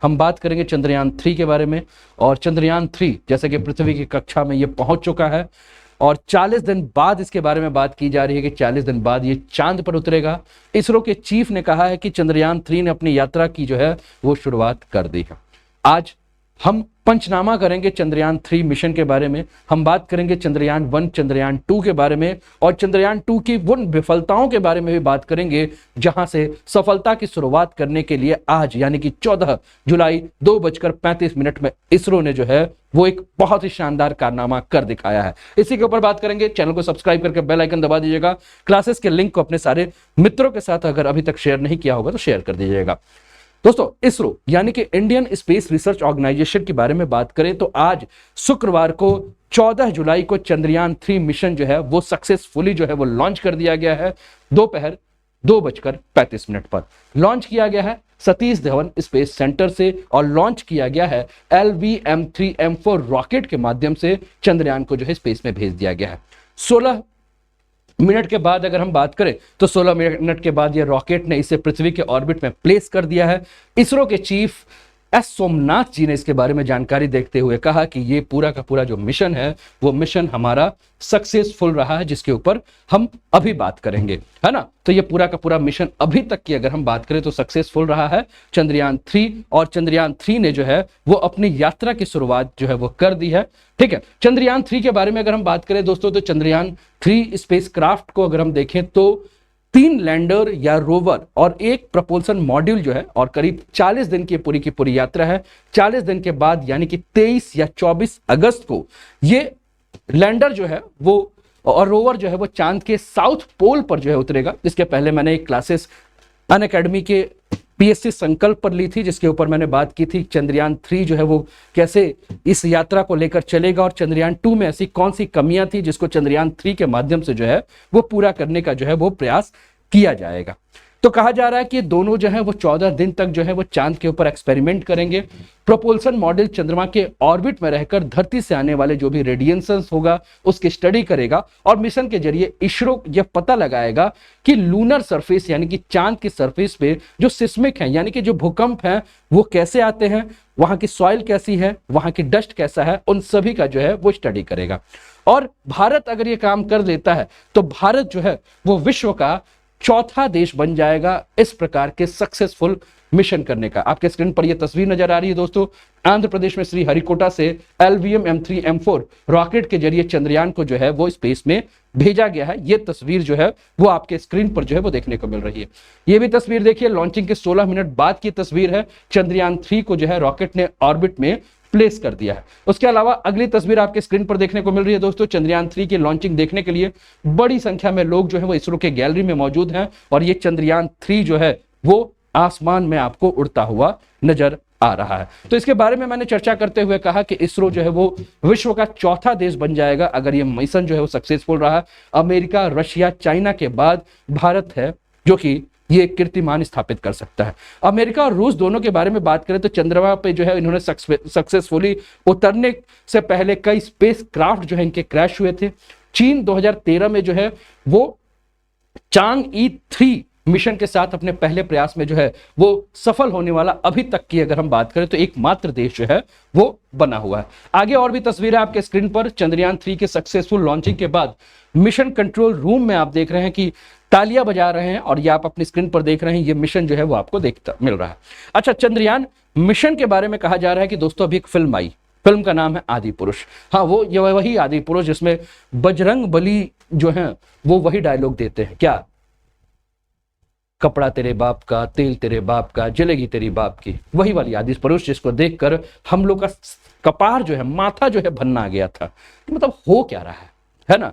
हम बात करेंगे चंद्रयान 3 के बारे में। और चंद्रयान 3 जैसे कि पृथ्वी की कक्षा में ये पहुंच चुका है और 40 दिन बाद इसके बारे में बात की जा रही है कि 40 दिन बाद ये चांद पर उतरेगा। इसरो के चीफ ने कहा है कि चंद्रयान 3 ने अपनी यात्रा की जो है वो शुरुआत कर दी है। आज हम पंचनामा करेंगे चंद्रयान 3 मिशन के बारे में। हम बात करेंगे चंद्रयान 1, चंद्रयान 2 के बारे में और चंद्रयान 2 की उन विफलताओं के बारे में भी बात करेंगे जहां से सफलता की शुरुआत करने के लिए आज यानी कि 14 जुलाई 2:35 में इसरो ने जो है वो एक बहुत ही शानदार कारनामा कर दिखाया है। इसी के ऊपर बात करेंगे। चैनल को सब्सक्राइब करके बेल आइकन दबा दीजिएगा। क्लासेस के लिंक को अपने सारे मित्रों के साथ अगर अभी तक शेयर नहीं किया होगा तो शेयर कर दीजिएगा। दोस्तों, इसरो यानी कि इंडियन स्पेस रिसर्च ऑर्गेनाइजेशन के बारे में बात करें तो आज शुक्रवार को 14 जुलाई को चंद्रयान 3 मिशन जो है वो सक्सेसफुली जो है वो लॉन्च कर दिया गया है। दोपहर 2:35 पर लॉन्च किया गया है सतीश धवन स्पेस सेंटर से और लॉन्च किया गया है LVM-3M4 रॉकेट के माध्यम से चंद्रयान को जो है स्पेस में भेज दिया गया है। 16 मिनट के बाद अगर हम बात करें तो 16 मिनट के बाद यह रॉकेट ने इसे पृथ्वी के ऑर्बिट में प्लेस कर दिया है। इसरो के चीफ एस सोमनाथ जी ने इसके बारे में जानकारी देते हुए कहा कि ये पूरा का पूरा जो मिशन है वो मिशन हमारा सक्सेसफुल रहा है, जिसके ऊपर हम अभी बात करेंगे, है ना। तो ये पूरा का पूरा मिशन अभी तक की अगर हम बात करें तो सक्सेसफुल रहा है चंद्रयान 3 और चंद्रयान 3 ने जो है वो अपनी यात्रा की शुरुआत जो है वो कर दी है। ठीक है, चंद्रयान 3 के बारे में अगर हम बात करें दोस्तों तो चंद्रयान 3 स्पेसक्राफ्ट को अगर हम देखें तो 3 लैंडर या रोवर और एक प्रपोल्सन मॉड्यूल जो है और करीब 40 दिन की पूरी यात्रा है। 40 दिन के बाद यानी कि 23 या 24 अगस्त को ये लैंडर जो है वो और रोवर जो है वो चांद के साउथ पोल पर जो है उतरेगा। इसके पहले मैंने एक क्लासेस अनअकैडमी के PSC संकल्प पर ली थी जिसके ऊपर मैंने बात की थी चंद्रयान 3 जो है वो कैसे इस यात्रा को लेकर चलेगा और चंद्रयान 2 में ऐसी कौन सी कमियां थी जिसको चंद्रयान 3 के माध्यम से जो है वो पूरा करने का जो है वो प्रयास किया जाएगा। तो कहा जा रहा है कि दोनों जो है वो 14 दिन तक जो है वो चांद के ऊपर एक्सपेरिमेंट करेंगे। प्रोपल्सन मॉडल चंद्रमा के ऑर्बिट में रहकर धरती से आने वाले जो भी रेडिएशंस होगा उसकी स्टडी करेगा और मिशन के जरिए इसरो यह पता लगाएगा कि लूनर सरफेस यानी कि चांद की सरफेस पे जो सिस्मिक है यानी कि जो भूकंप है वो कैसे आते हैं, वहां की सॉइल कैसी है, वहां की डस्ट कैसा है, उन सभी का जो है वो स्टडी करेगा। और भारत अगर ये काम कर लेता है तो भारत जो है वो विश्व का चौथा देश बन जाएगा इस प्रकार के सक्सेसफुल मिशन करने का। आपके स्क्रीन पर यह तस्वीर नजर आ रही है दोस्तों। आंध्र प्रदेश में श्रीहरिकोटा से LVM-M3M4 रॉकेट के जरिए चंद्रयान को जो है वो स्पेस में भेजा गया है। यह तस्वीर जो है वो आपके स्क्रीन पर जो है वो देखने को मिल रही है। यह भी तस्वीर देखिए, लॉन्चिंग के 16 मिनट बाद की तस्वीर है। चंद्रयान 3 को जो है रॉकेट ने ऑर्बिट में प्लेस कर दिया है। उसके अलावा अगली तस्वीर आपके स्क्रीन पर देखने को मिल रही है दोस्तों। चंद्रयान 3 की लॉन्चिंग देखने के लिए बड़ी संख्या में लोग जो है वो इसरो के गैलरी में मौजूद हैं और ये चंद्रयान 3 जो है वो आसमान में आपको उड़ता हुआ नजर आ रहा है। तो इसके बारे में मैंने चर्चा करते हुए कहा कि इसरो जो है वो विश्व का चौथा देश बन जाएगा अगर ये मिशन जो है वो सक्सेसफुल रहा। अमेरिका, रशिया, चाइना के बाद भारत है जो कि ये कीर्तिमान स्थापित कर सकता है। अमेरिका और रूस दोनों के बारे में बात करें तो चंद्रमा पे जो है इन्होंने सक्सेसफुली उतरने से पहले कई स्पेस क्राफ्ट जो है इनके क्रैश हुए थे। चीन 2013 में जो है वो चांग-ई 3 मिशन के साथ अपने पहले प्रयास में जो है वो सफल होने वाला अभी तक की अगर हम बात करें तो एकमात्र देश जो है वो बना हुआ है। आगे और भी तस्वीरें आपके स्क्रीन पर चंद्रयान 3 के सक्सेसफुल लॉन्चिंग के बाद मिशन कंट्रोल रूम में आप देख रहे हैं कि तालियां बजा रहे हैं और ये आप अपनी स्क्रीन पर देख रहे हैं। ये मिशन जो है वो आपको देखता मिल रहा है। अच्छा, चंद्रयान मिशन के बारे में कहा जा रहा है कि दोस्तों अभी एक फिल्म आई, फिल्म का नाम है आदि पुरुष। हाँ, वो ये वही आदि पुरुष जिसमें बजरंग बली जो है वो वही डायलॉग देते हैं, क्या कपड़ा तेरे बाप का, तेल तेरे बाप का, जलेगी तेरी बाप की, वही वाली आदि पुरुष जिसको देखकर हम लोग का कपार जो है, माथा जो है भन्ना आ गया था कि मतलब हो क्या रहा है ना।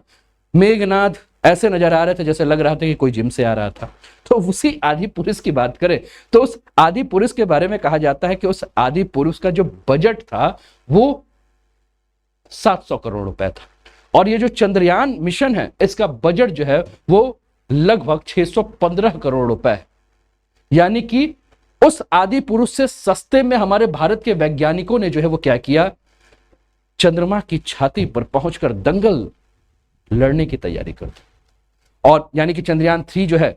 मेघनाद ऐसे नजर आ रहे थे जैसे लग रहा था कि कोई जिम से आ रहा था। तो उसी आदि पुरुष की बात करें तो उस आदि पुरुष के बारे में कहा जाता है कि उस आदि पुरुष का जो बजट था वो 700 करोड़ रुपए था और ये जो चंद्रयान मिशन है इसका बजट जो है वो लगभग 615 करोड़ रुपए, यानी कि उस आदि पुरुष से सस्ते में हमारे भारत के वैज्ञानिकों ने जो है वो क्या किया, चंद्रमा की छाती पर पहुंचकर दंगल लड़ने की तैयारी कर दी। और यानी कि चंद्रयान 3 जो है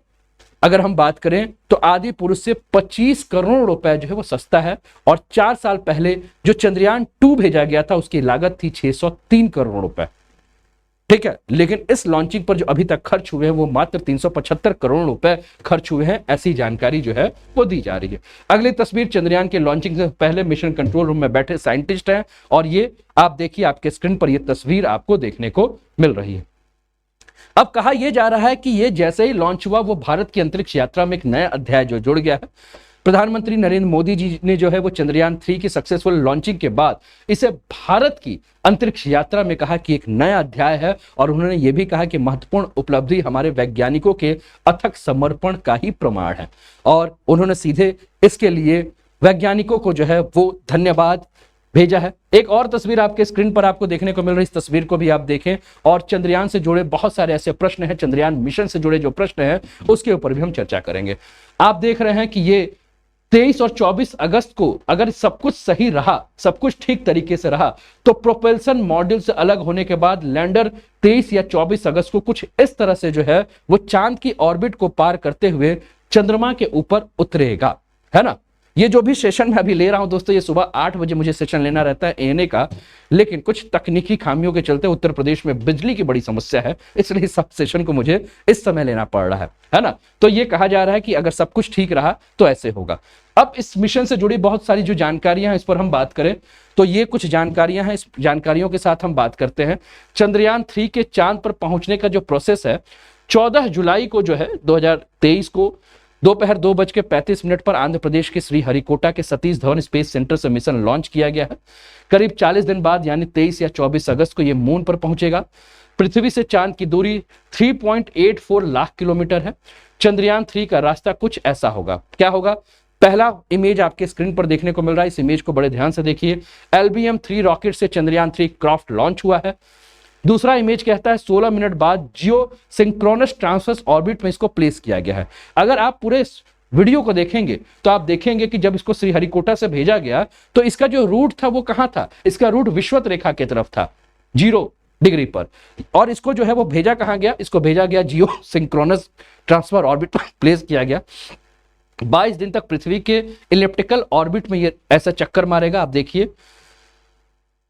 अगर हम बात करें तो आदि पुरुष से 25 करोड़ रुपए जो है वो सस्ता है। और 4 साल पहले जो चंद्रयान 2 भेजा गया था उसकी लागत थी 603 करोड़ रुपए, ठीक है। लेकिन इस लॉन्चिंग पर जो अभी तक खर्च हुए हैं वो मात्र 375 करोड़ रुपए खर्च हुए हैं, ऐसी जानकारी जो है वो दी जा रही है। अगली तस्वीर चंद्रयान के लॉन्चिंग से पहले मिशन कंट्रोल रूम में बैठे साइंटिस्ट हैं, और ये आप देखिए आपके स्क्रीन पर ये तस्वीर आपको देखने को मिल रही है। अब कहा यह जा रहा है कि ये जैसे ही लॉन्च हुआ वो भारत की अंतरिक्ष यात्रा में एक नया अध्याय जो जुड़ गया है। प्रधानमंत्री नरेंद्र मोदी जी ने जो है वो चंद्रयान 3 की सक्सेसफुल लॉन्चिंग के बाद इसे भारत की अंतरिक्ष यात्रा में कहा कि एक नया अध्याय है, और उन्होंने ये भी कहा कि महत्वपूर्ण उपलब्धि हमारे वैज्ञानिकों के अथक समर्पण का ही प्रमाण है। और उन्होंने सीधे इसके लिए वैज्ञानिकों को जो है वो धन्यवाद भेजा है। एक और तस्वीर आपके स्क्रीन पर आपको देखने को मिल रही है, इस तस्वीर को भी आप देखें। और चंद्रयान से जुड़े बहुत सारे ऐसे प्रश्न हैं, चंद्रयान मिशन से जुड़े जो प्रश्न हैं उसके ऊपर भी हम चर्चा करेंगे। आप देख रहे हैं कि ये 23 और 24 अगस्त को अगर सब कुछ सही रहा, सब कुछ ठीक तरीके से रहा, तो प्रोपल्सन मॉड्यूल से अलग होने के बाद लैंडर 23 या 24 अगस्त को कुछ इस तरह से जो है वो चांद की ऑर्बिट को पार करते हुए चंद्रमा के ऊपर उतरेगा, है ना। ये जो भी सेशन मैं अभी ले रहा हूं दोस्तों, ये सुबह 8 बजे मुझे सेशन लेना रहता है एएनए का, लेकिन कुछ तकनीकी खामियों के चलते उत्तर प्रदेश में बिजली की बड़ी समस्या है, इसलिए सब सेशन को मुझे इस समय लेना पड़ रहा है ना। तो ये कहा जा रहा है कि अगर सब कुछ ठीक रहा तो ऐसे होगा। अब इस मिशन से जुड़ी बहुत सारी जो जानकारियां हैं इस पर हम बात करें तो ये कुछ जानकारियां हैं, इस जानकारियों के साथ हम बात करते हैं। चंद्रयान 3 के चांद पर पहुंचने का जो प्रोसेस है, 14 जुलाई को जो है 2023 को दोपहर 2:35 पर आंध्र प्रदेश के श्रीहरिकोटा के सतीश धवन स्पेस सेंटर से मिशन लॉन्च किया गया है। करीब 40 दिन बाद यानी 23 या 24 अगस्त को यह मून पर पहुंचेगा। पृथ्वी से चांद की दूरी 3.84 लाख किलोमीटर है। चंद्रयान 3 का रास्ता कुछ ऐसा होगा। क्या होगा? पहला इमेज आपके स्क्रीन पर देखने को मिल रहा है, इस इमेज को बड़े ध्यान से देखिए। LBM-3 रॉकेट से चंद्रयान 3 क्राफ्ट लॉन्च हुआ है। दूसरा इमेज कहता है 16 मिनट बाद जियो सिंक्रोनस ट्रांसवर्स ऑर्बिट में इसको प्लेस किया गया है। अगर आप पूरे वीडियो को देखेंगे तो आप देखेंगे कि जब इसको श्रीहरिकोटा से भेजा गया तो इसका जो रूट था वो कहां था? इसका रूट विषुवत रेखा की तरफ था 0 डिग्री पर। और इसको जो है वो भेजा कहां गया? इसको भेजा गया जियो सिंक्रोनस ट्रांसफर ऑर्बिट पर प्लेस किया गया। 22 दिन तक पृथ्वी के इलिप्टिकल ऑर्बिट में ये ऐसा चक्कर मारेगा। आप देखिए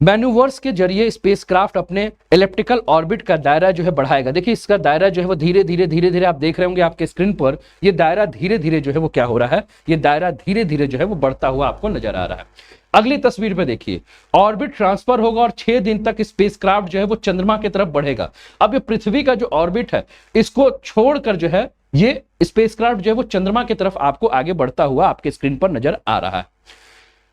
मैन्यूवर्स के जरिए स्पेसक्राफ्ट अपने इलिप्टिकल ऑर्बिट का दायरा जो है बढ़ाएगा। देखिए इसका दायरा जो है वो धीरे धीरे आप देख रहे होंगे आपके स्क्रीन पर, ये दायरा धीरे धीरे जो है वो क्या हो रहा है? ये दायरा धीरे धीरे जो है वो बढ़ता हुआ आपको नजर आ रहा है। अगली तस्वीर पे देखिए, ऑर्बिट ट्रांसफर होगा और 6 दिन तक स्पेसक्राफ्ट जो है वो चंद्रमा की तरफ बढ़ेगा। अब ये पृथ्वी का जो ऑर्बिट है इसको छोड़कर जो है ये स्पेसक्राफ्ट जो है वो चंद्रमा की तरफ आपको आगे बढ़ता हुआ आपके स्क्रीन पर नजर आ रहा है।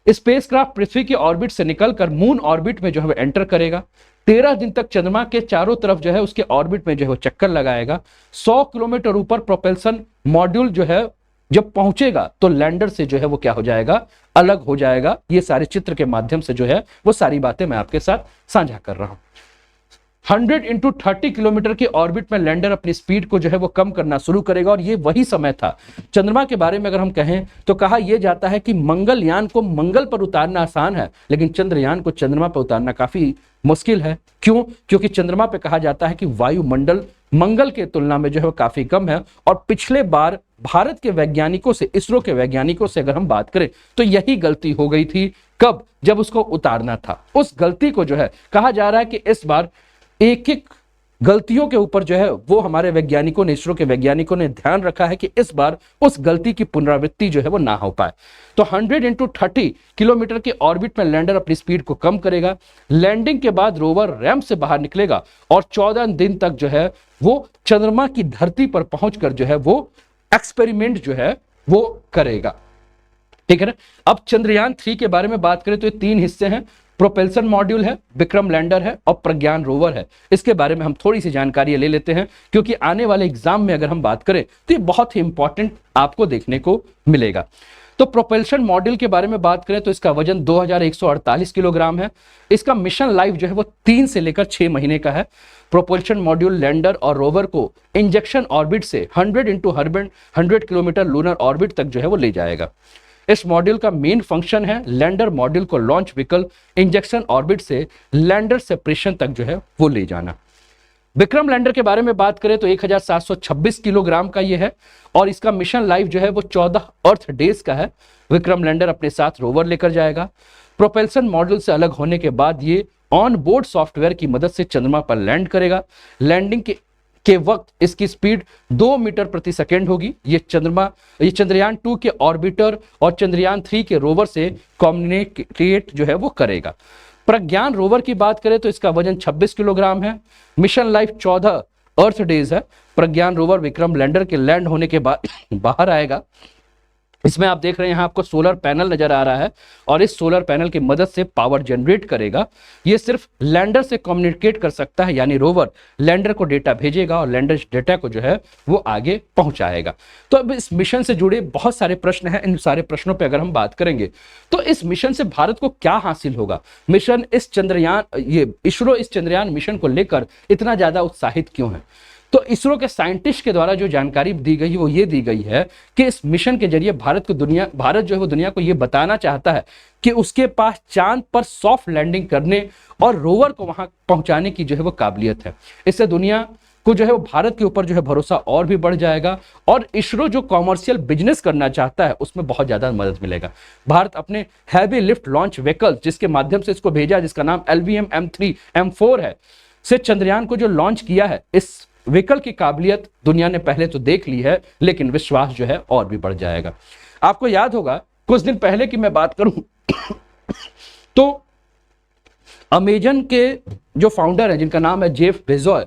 स्पेसक्राफ्ट पृथ्वी की ऑर्बिट से निकलकर मून ऑर्बिट में जो है वो एंटर करेगा। 13 दिन तक चंद्रमा के चारों तरफ जो है उसके ऑर्बिट में जो है वो चक्कर लगाएगा। 100 किलोमीटर ऊपर प्रोपल्सन मॉड्यूल जो है जब पहुंचेगा तो लैंडर से जो है वो क्या हो जाएगा? अलग हो जाएगा। ये सारे चित्र के माध्यम से जो है वो सारी बातें मैं आपके साथ साझा कर रहा हूं। 100 × 30 किलोमीटर के ऑर्बिट में लैंडर अपनी स्पीड को जो है वो कम करना शुरू करेगा। और ये वही समय था। चंद्रमा के बारे में अगर हम कहें तो कहा यह जाता है कि मंगलयान को मंगल पर उतारना आसान है, लेकिन चंद्रयान को चंद्रमा पर उतारना काफी मुश्किल है। क्यों? क्योंकि चंद्रमा पे कहा जाता है कि वायुमंडल मंगल के तुलना में जो है वो काफी कम है। और पिछले बार भारत के वैज्ञानिकों से, इसरो के वैज्ञानिकों से अगर हम बात करें तो यही गलती हो गई थी। कब? जब उसको उतारना था। उस गलती को जो है कहा जा रहा है कि इस बार एक एक गलतियों के ऊपर जो है वो हमारे वैज्ञानिकों ने, इसरो के वैज्ञानिकों ने ध्यान रखा है कि इस बार उस गलती की पुनरावृत्ति जो है वो ना हो पाए। तो 100 × 30 किलोमीटर के ऑर्बिट में लैंडर अपनी स्पीड को कम करेगा। लैंडिंग के बाद रोवर रैम्प से बाहर निकलेगा और 14 दिन तक जो है वो चंद्रमा की धरती पर पहुंचकर जो है वो एक्सपेरिमेंट जो है वो करेगा। ठीक है ना। अब चंद्रयान 3 के बारे में बात करें तो ये 3 हिस्से हैं। प्रोपल्सन मॉड्यूल है, विक्रम लैंडर है और प्रज्ञान रोवर है। इसके बारे में हम थोड़ी सी जानकारी ले लेते हैं क्योंकि आने वाले एग्जाम में अगर हम बात करें तो ये बहुत ही इंपॉर्टेंट आपको देखने को मिलेगा। तो प्रोपल्शन मॉड्यूल के बारे में बात करें तो इसका वजन 2148 किलोग्राम है। इसका मिशन लाइफ जो है वो 3 से लेकर 6 महीने का है। प्रोपल्शन मॉड्यूल लैंडर और रोवर को इंजेक्शन ऑर्बिट से 100 × 100 किलोमीटर लूनर ऑर्बिट तक जो है वो ले जाएगा। इस मॉड्यूल का मेन फंक्शन है लैंडर मॉड्यूल को लॉन्च व्हीकल इंजेक्शन ऑर्बिट से लैंडर सेपरेशन तक जो है वो ले जाना। विक्रम लैंडर के बारे में बात करें तो 1726 किलोग्राम का ये है और इसका मिशन लाइफ जो है वो 14 अर्थ डेज का है। विक्रम लैंडर अपने साथ रोवर लेकर जाएगा। प्रोपेल्शन मॉड्यूल से अलग होने के बाद ये ऑन बोर्ड सॉफ्टवेयर की मदद से चंद्रमा पर लैंड करेगा। लैंडिंग के वक्त इसकी स्पीड 2 मीटर प्रति सेकेंड होगी। ये चंद्रयान 2 के ऑर्बिटर और चंद्रयान 3 के रोवर से कम्युनिकेट जो है वो करेगा। प्रज्ञान रोवर की बात करें तो इसका वजन 26 किलोग्राम है। मिशन लाइफ 14 अर्थ डेज है। प्रज्ञान रोवर विक्रम लैंडर के लैंड होने के बाद बाहर आएगा। इसमें आप देख रहे हैं यहाँ आपको सोलर पैनल नजर आ रहा है और इस सोलर पैनल की मदद से पावर जनरेट करेगा। ये सिर्फ लैंडर से कम्युनिकेट कर सकता है, यानी रोवर लैंडर को डेटा भेजेगा और लैंडर डेटा को जो है वो आगे पहुंचाएगा। तो अब इस मिशन से जुड़े बहुत सारे प्रश्न हैं। इन सारे प्रश्नों पर अगर हम बात करेंगे तो इस मिशन से भारत को क्या हासिल होगा, इसरो इस चंद्रयान मिशन को लेकर इतना ज्यादा उत्साहित क्यों है। तो इसरो के साइंटिस्ट के द्वारा जो जानकारी दी गई वो ये दी गई है कि इस मिशन के जरिए भारत जो है वो दुनिया को ये बताना चाहता है कि उसके पास चांद पर सॉफ्ट लैंडिंग करने और रोवर को वहां पहुंचाने की जो है वो काबिलियत है। इससे दुनिया को जो है वो भारत के ऊपर जो है भरोसा और भी बढ़ जाएगा और इसरो जो कॉमर्शियल बिजनेस करना चाहता है उसमें बहुत ज्यादा मदद मिलेगा। भारत अपने हैवी लिफ्ट लॉन्च व्हीकल जिसके माध्यम से इसको भेजा, जिसका नाम LVM M3 M4 है, से चंद्रयान को जो लॉन्च किया है, इस व्हीकल की काबिलियत दुनिया ने पहले तो देख ली है, लेकिन विश्वास जो है और भी बढ़ जाएगा। आपको याद होगा कुछ दिन पहले की मैं बात करूं तो अमेजन के जो फाउंडर है जिनका नाम है जेफ बेजोस,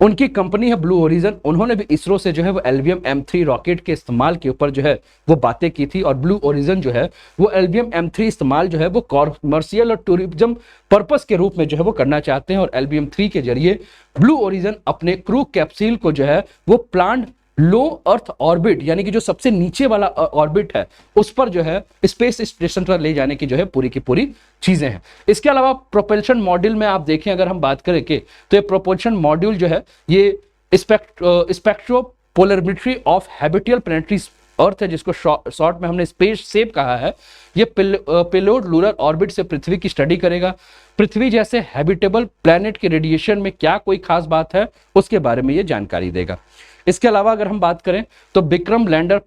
उनकी कंपनी है ब्लू ओरिजन, उन्होंने भी इसरो से जो है वो LVM M3 रॉकेट के इस्तेमाल के ऊपर जो है वो बातें की थी। और ब्लू ओरिजन जो है वो LVM M3 इस्तेमाल जो है वो कॉमर्शियल और टूरिज्म पर्पस के रूप में जो है वो करना चाहते हैं और LVM 3 के जरिए ब्लू ओरिजन अपने क्रू कैप्सूल को जो है वो प्लान्ड लो अर्थ ऑर्बिट, यानी कि जो सबसे नीचे वाला ऑर्बिट है, उस पर जो है स्पेस स्टेशन पर ले जाने की जो है पूरी की पूरी चीजें हैं। इसके अलावा प्रोपल्शन मॉड्यूल में आप देखें अगर हम बात करें कि तो ये प्रोपल्शन मॉड्यूल जो है ये स्पेक्ट्रोपोलरिमेट्री ऑफ हैबिटियल प्लैनेटरी अर्थ है, जिसको शॉर्ट में हमने स्पेस सेप कहा है। ये पेलोड लूनर ऑर्बिट से पृथ्वी की स्टडी करेगा। पृथ्वी जैसे हैबिटेबल प्लैनेट के रेडिएशन में क्या कोई खास बात है उसके बारे में ये जानकारी देगा। इसके अलावा अगर हम बात करें तो विक्रम लैंडर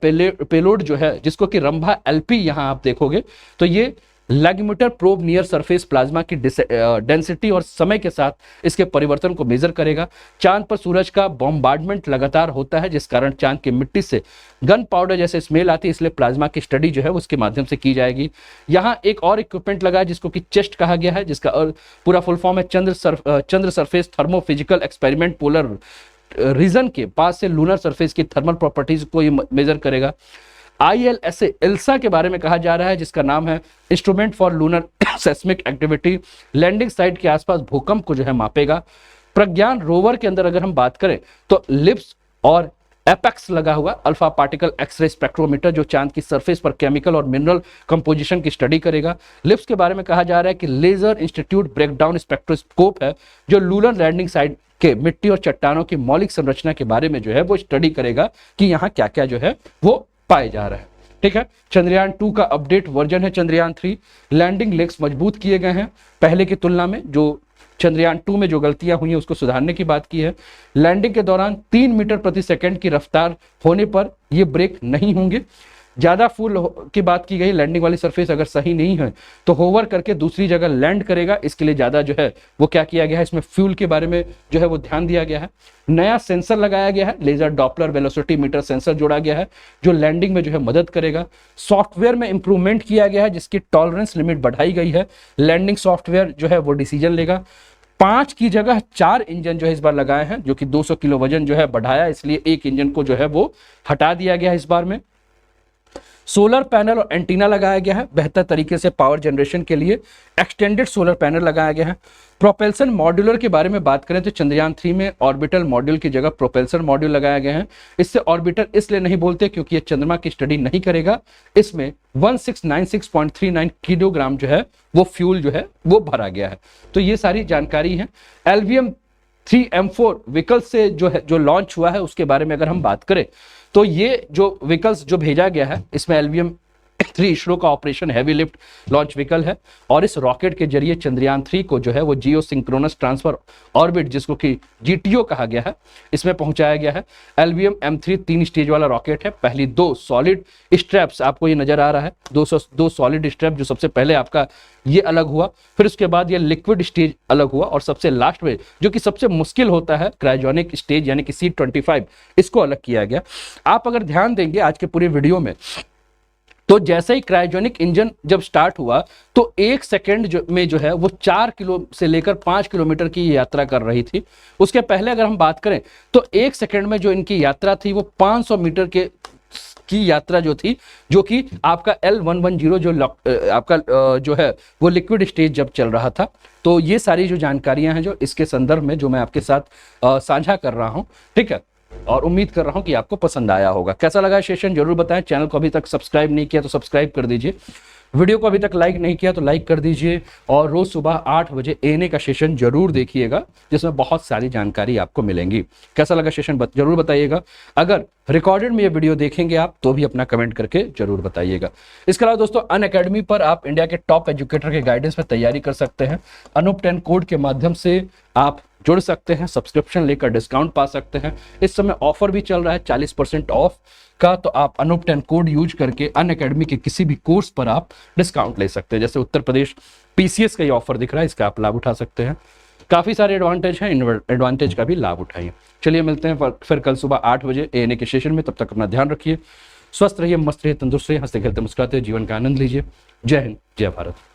पेलोड जो है, जिसको कि रंभा LP यहां आप देखोगे तो ये लैग्यूमीटर प्रोब नियर सरफेस प्लाज्मा की डेंसिटी और समय के साथ इसके परिवर्तन को मेजर करेगा। चांद पर सूरज का बॉम्बार्डमेंट लगातार होता है, जिस कारण चांद की मिट्टी से गन पाउडर जैसे स्मेल आती है, इसलिए प्लाज्मा की स्टडी जो है उसके माध्यम से की जाएगी। यहाँ एक और इक्विपमेंट लगा है जिसको कि चेस्ट कहा गया है, जिसका पूरा फुल फॉर्म है Chandra surface thermophysical experiment polar region के पास से लूनर सरफेस की थर्मल प्रॉपर्टीज को ये मेजर करेगा। ILSA इल्सा के बारे में कहा जा रहा है, जिसका नाम है instrument for lunar seismic activity, landing site के आसपास भूकंप को जो है मापेगा। प्रज्ञान रोवर के अंदर अगर हम बात करें तो लिप्स और एपेक्स लगा हुआ अल्फा पार्टिकल एक्सरे स्पेक्ट्रोमीटर जो चांद की सरफेस पर केमिकल और मिनरल कंपोजिशन की स्टडी करेगा। लिप्स के बारे में कहा जा रहा है कि लेजर इंस्टीट्यूट ब्रेकडाउन स्पेक्ट्रोस्कोप है जो लूनर लैंडिंग साइट के मिट्टी और चट्टानों की मौलिक संरचना के बारे में जो है वो स्टडी करेगा कि यहाँ क्या क्या जो है वो पाए जा रहा है। ठीक है, चंद्रयान 2 का अपडेट वर्जन है चंद्रयान 3। लैंडिंग लेग्स मजबूत किए गए हैं पहले की तुलना में। जो चंद्रयान 2 में जो गलतियां हुई हैं उसको सुधारने की बात की है। लैंडिंग के दौरान 3 मीटर प्रति सेकंड की रफ्तार होने पर ये ब्रेक नहीं होंगे। ज्यादा फूल की बात की गई, लैंडिंग वाली सरफेस अगर सही नहीं है तो होवर करके दूसरी जगह लैंड करेगा। इसके लिए ज्यादा जो है वो क्या किया गया है, इसमें फ्यूल के बारे में जो है वो ध्यान दिया गया है। नया सेंसर लगाया गया है, laser Doppler velocity meter sensor जोड़ा गया है जो लैंडिंग में जो है मदद करेगा। सॉफ्टवेयर में इंप्रूवमेंट किया गया है जिसकी टॉलरेंस लिमिट बढ़ाई गई है। लैंडिंग सॉफ्टवेयर जो है वो डिसीजन लेगा। 5 की जगह 4 इंजन जो है इस बार लगाए हैं, जो कि 200 किलो वजन जो है बढ़ाया, इसलिए एक इंजन को जो है वो हटा दिया गया है इस बार में। सोलर पैनल और एंटीना लगाया गया है बेहतर तरीके से पावर जनरेशन के लिए। एक्सटेंडेड सोलर पैनल लगाया गया है। प्रोपेल्शन मॉड्यूलर के बारे में बात करें तो चंद्रयान 3 में ऑर्बिटल मॉड्यूल की जगह प्रोपेल्शन मॉड्यूल लगाया गया है। इससे ऑर्बिटर इसलिए नहीं बोलते क्योंकि ये चंद्रमा की स्टडी नहीं करेगा। इसमें 1696.39 किलोग्राम जो है वो फ्यूल जो है वो भरा गया है। तो ये सारी जानकारी है। LVM 3 M4 व्हीकल से जो लॉन्च हुआ है उसके बारे में अगर हम बात करें तो ये जो व्हीकल्स जो भेजा गया है इसमें LVM 3 इसरो का operation heavy lift launch vehicle है और इस रॉकेट के जरिए चंद्रयान 3 को जो है वो जियो सिंक्रोनस ट्रांसफर ऑर्बिट, जिसको कि GTO कहा गया है, इसमें पहुंचाया गया है। LVM M3 3 स्टेज वाला रॉकेट है। पहली 2 सॉलिड स्ट्रैप्स आपको ये नजर आ रहा है, 2 सॉलिड स्ट्रैप, जो सबसे पहले आपका ये अलग हुआ, फिर उसके बाद ये लिक्विड स्टेज अलग हुआ और सबसे लास्ट में जो कि सबसे मुश्किल होता है क्रायोजेनिक स्टेज यानी कि C25, इसको अलग किया गया। आप अगर ध्यान देंगे आज के पूरे वीडियो में, तो जैसे ही क्रायोजेनिक इंजन जब स्टार्ट हुआ तो 1 सेकेंड में जो है वो 4 किलो से लेकर 5 किलोमीटर की यात्रा कर रही थी। उसके पहले अगर हम बात करें तो 1 सेकेंड में जो इनकी यात्रा थी वो 500 मीटर की यात्रा जो थी, जो कि आपका L110 जो आपका जो है वो लिक्विड स्टेज जब चल रहा था। तो ये सारी जो जानकारियां हैं जो इसके संदर्भ में जो मैं आपके साथ साझा कर रहा हूं, ठीक है, और उम्मीद कर रहा हूं कि आपको पसंद आया होगा। कैसा लगा सेशन जरूर बताएं। चैनल को अभी तक सब्सक्राइब नहीं किया तो सब्सक्राइब कर दीजिए, वीडियो को अभी तक लाइक नहीं किया तो लाइक कर दीजिए, और रोज सुबह 8 बजे ANA का सेशन जरूर देखिएगा जिसमें बहुत सारी जानकारी आपको मिलेंगी। कैसा लगा सेशन जरूर बताइएगा। अगर रिकॉर्डेड में ये वीडियो देखेंगे आप तो भी अपना कमेंट करके जरूर बताइएगा। इसके अलावा दोस्तों अनअकैडमी पर आप इंडिया के टॉप एजुकेटर के गाइडेंस में तैयारी कर सकते हैं। अनूप 10 कोड के माध्यम से आप जुड़ सकते हैं, सब्सक्रिप्शन लेकर डिस्काउंट पा सकते हैं। इस समय ऑफर भी चल रहा है 40% ऑफ का, तो आप अनूप 10 कोड यूज करके अनअकैडमी के किसी भी कोर्स पर आप डिस्काउंट ले सकते हैं। जैसे उत्तर प्रदेश PCS का ये ऑफर दिख रहा है, इसका आप लाभ उठा सकते हैं। काफी सारे एडवांटेज हैं, इन एडवांटेज का भी लाभ उठाइए। चलिए मिलते हैं फिर कल सुबह 8 बजे ANA के सेशन में। तब तक अपना ध्यान रखिए, स्वस्थ रहिए, मस्त रहिए, तंदुरुस्त रहिए, हंसते खेलते मुस्कुराते जीवन का आनंद लीजिए। जय हिंद, जय भारत।